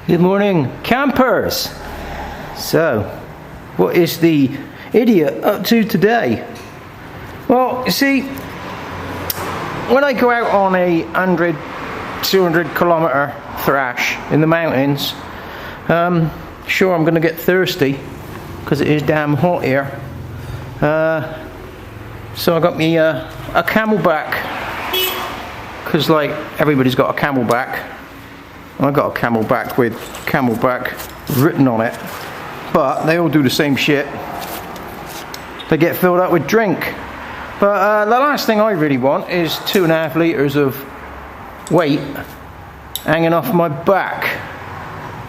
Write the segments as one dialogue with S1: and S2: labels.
S1: Good morning, campers! So, what is the idiot up to today? Well, you see, when I go out on a 100, 200 kilometer thrash in the mountains, sure I'm going to get thirsty because it is damn hot here. So I got me a camelbak, because like everybody's got a camelbak. I got a camelbak with camelbak written on it, but they all do the same shit. They get filled up with drink. But the last thing I really want is 2.5 litres of weight hanging off my back.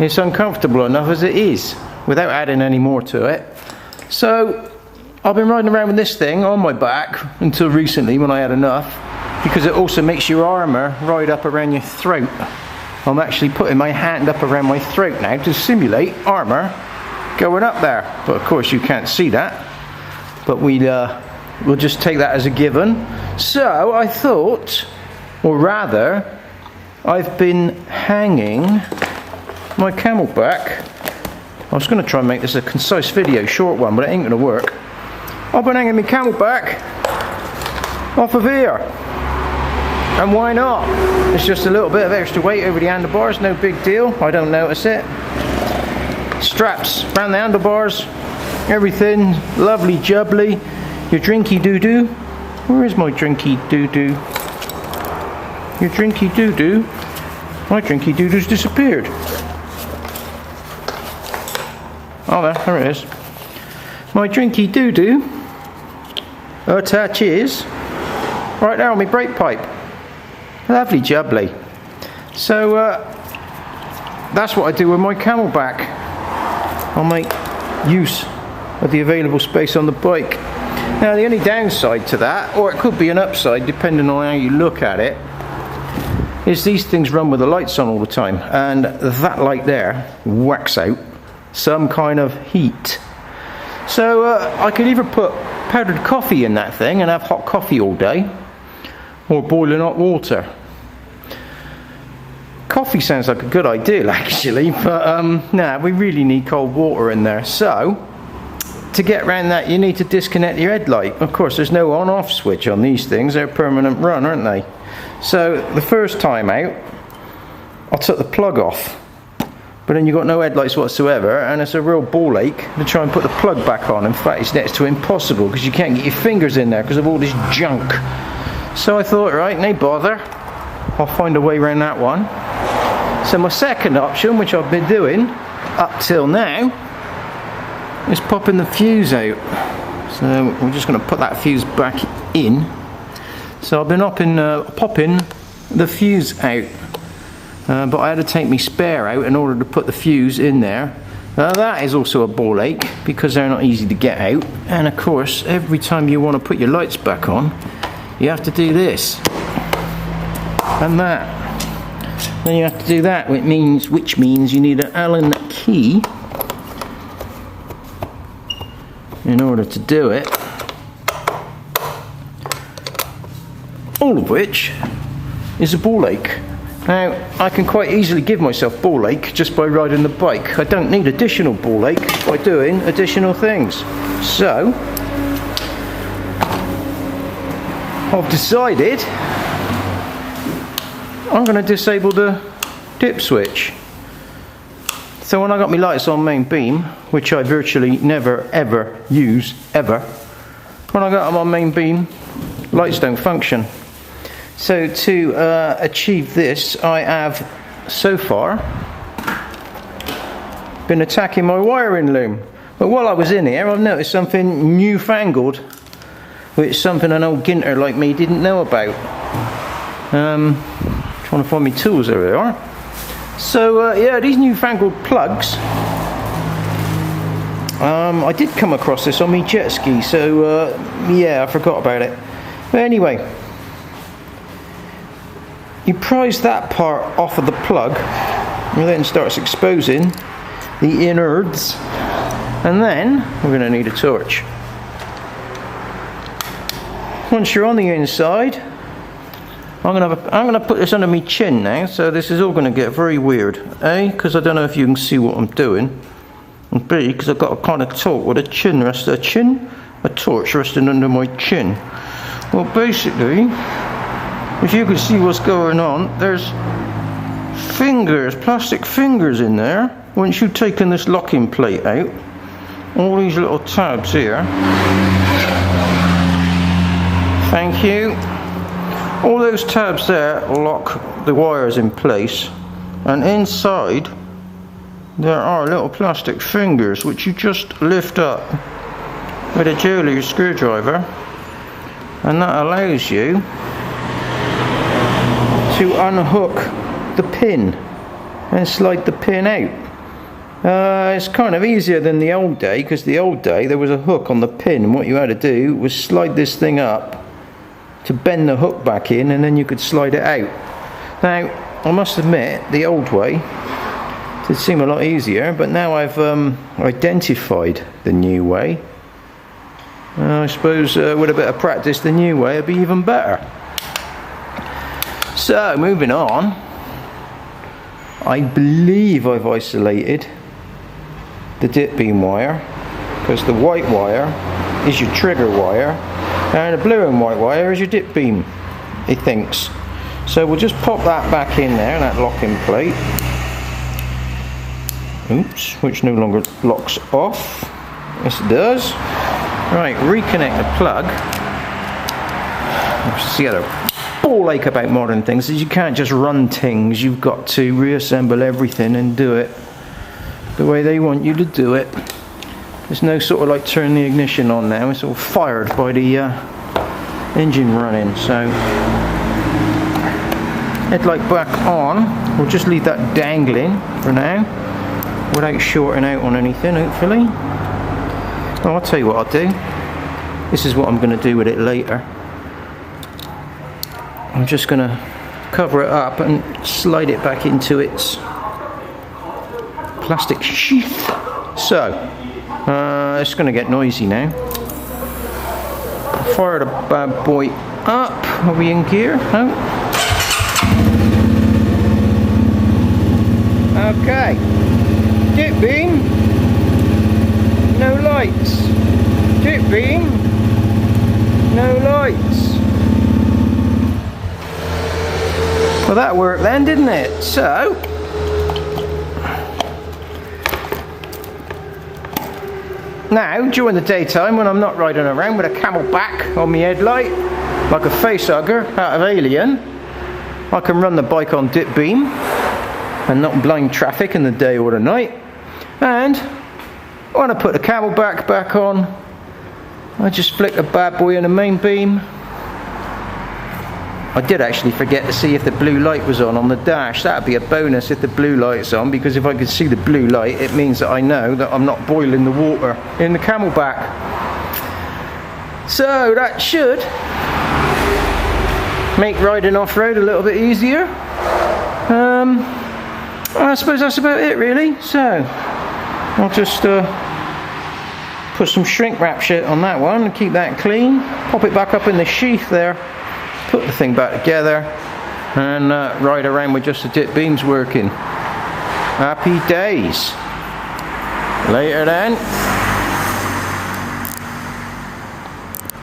S1: It's uncomfortable enough as it is without adding any more to it. So I've been riding around with this thing on my back until recently when I had enough, because it also makes your armour ride up around your throat. I'm actually putting my hand up around my throat now to simulate armour going up there. But of course you can't see that. But we'll just take that as a given. So I thought, or rather, I've been hanging my camelbak. I was going to try and make this a concise video, short one, but it ain't going to work. I've been hanging my camelbak off of here. And why not? It's just a little bit of extra weight over the handlebars, no big deal, I don't notice it. Straps around the handlebars, everything lovely jubbly. Your drinky doo-doo. Where is my drinky doo-doo? Your drinky doo-doo? My drinky doo-doo's disappeared. Oh, there it is. My drinky doo-doo attaches right there on my brake pipe. Lovely jubbly. So that's what I do with my camelbak. I'll make use of the available space on the bike. Now the only downside to that, or it could be an upside depending on how you look at it, is these things run with the lights on all the time, and that light there whacks out some kind of heat. So I could either put powdered coffee in that thing and have hot coffee all day, or boiling hot water. Coffee sounds like a good idea actually, but nah, we really need cold water in there. So to get around that you need to disconnect your headlight. Of course there's no on off switch on these things, they're permanent run, aren't they? So the first time out I took the plug off, but then you've got no headlights whatsoever, and it's a real ball ache to try and put the plug back on. In fact, it's next to impossible because you can't get your fingers in there because of all this junk. So I thought, right, no bother, I'll find a way around that one. So my second option, which I've been doing up till now, is popping the fuse out. So we're just going to put that fuse back in. So I've been popping the fuse out, but I had to take my spare out in order to put the fuse in there. That is also a ball ache because they're not easy to get out, and of course every time you want to put your lights back on you have to do this and that. Then you have to do that, which means you need an Allen key in order to do it. All of which is a ball ache. Now, I can quite easily give myself ball ache just by riding the bike. I don't need additional ball ache by doing additional things. So I've decided I'm going to disable the dip switch. So when I got my lights on main beam, which I virtually never ever use ever, when I got them on main beam, lights don't function. So to achieve this, I have so far been attacking my wiring loom. But while I was in here, I've noticed something newfangled, which something an old ginter like me didn't know about. Trying to find my tools, there they are. So yeah, these newfangled plugs, I did come across this on my jet ski, so yeah, I forgot about it. But anyway, you prise that part off of the plug, and then starts exposing the innards, and then we're going to need a torch. Once you're on the inside, I'm gonna put this under my chin now, so this is all gonna get very weird. A, because I don't know if you can see what I'm doing, and B, because I've got a kind of torch with a torch resting under my chin. Well, basically, if you can see what's going on, there's fingers, plastic fingers in there. Once you've taken this locking plate out, all these little tabs here. Thank you. All those tabs there lock the wires in place, and inside there are little plastic fingers which you just lift up with a jeweler's screwdriver, and that allows you to unhook the pin and slide the pin out. It's kind of easier than the old day, because the old day there was a hook on the pin, and what you had to do was slide this thing up to bend the hook back in, and then you could slide it out. Now, I must admit, the old way did seem a lot easier, but now I've identified the new way. I suppose with a bit of practice, the new way would be even better. So, moving on, I believe I've isolated the dip beam wire, because the white wire is your trigger wire, and the blue and white wire is your dip beam, he thinks. So we'll just pop that back in there, that locking plate. Oops, which no longer locks off. Yes, it does. Right, reconnect the plug. That's the other ball ache about modern things is you can't just run things. You've got to reassemble everything and do it the way they want you to do it. There's no sort of like turn the ignition on now. It's all fired by the engine running. So headlight back on. We'll just leave that dangling for now, without shorting out on anything, hopefully. Well, I'll tell you what I'll do. This is what I'm going to do with it later. I'm just going to cover it up and slide it back into its plastic sheath. So, it's going to get noisy now. Fire the bad boy up. Are we in gear? No? Okay. Dip beam. No lights. Dip beam. No lights. Well, that worked then, didn't it? So, now, during the daytime, when I'm not riding around with a camelbak on my headlight, like a facehugger out of Alien, I can run the bike on dip beam and not blind traffic in the day or the night. And when I put the camelbak back on, I just flick the bad boy in the main beam. I did actually forget to see if the blue light was on the dash. That would be a bonus if the blue light's on, because if I could see the blue light, it means that I know that I'm not boiling the water in the camelbak. So that should make riding off-road a little bit easier. I suppose that's about it, really. So I'll just put some shrink wrap shit on that one and keep that clean. Pop it back up in the sheath there. Put the thing back together and ride around with just the dip beams working. Happy days. Later then.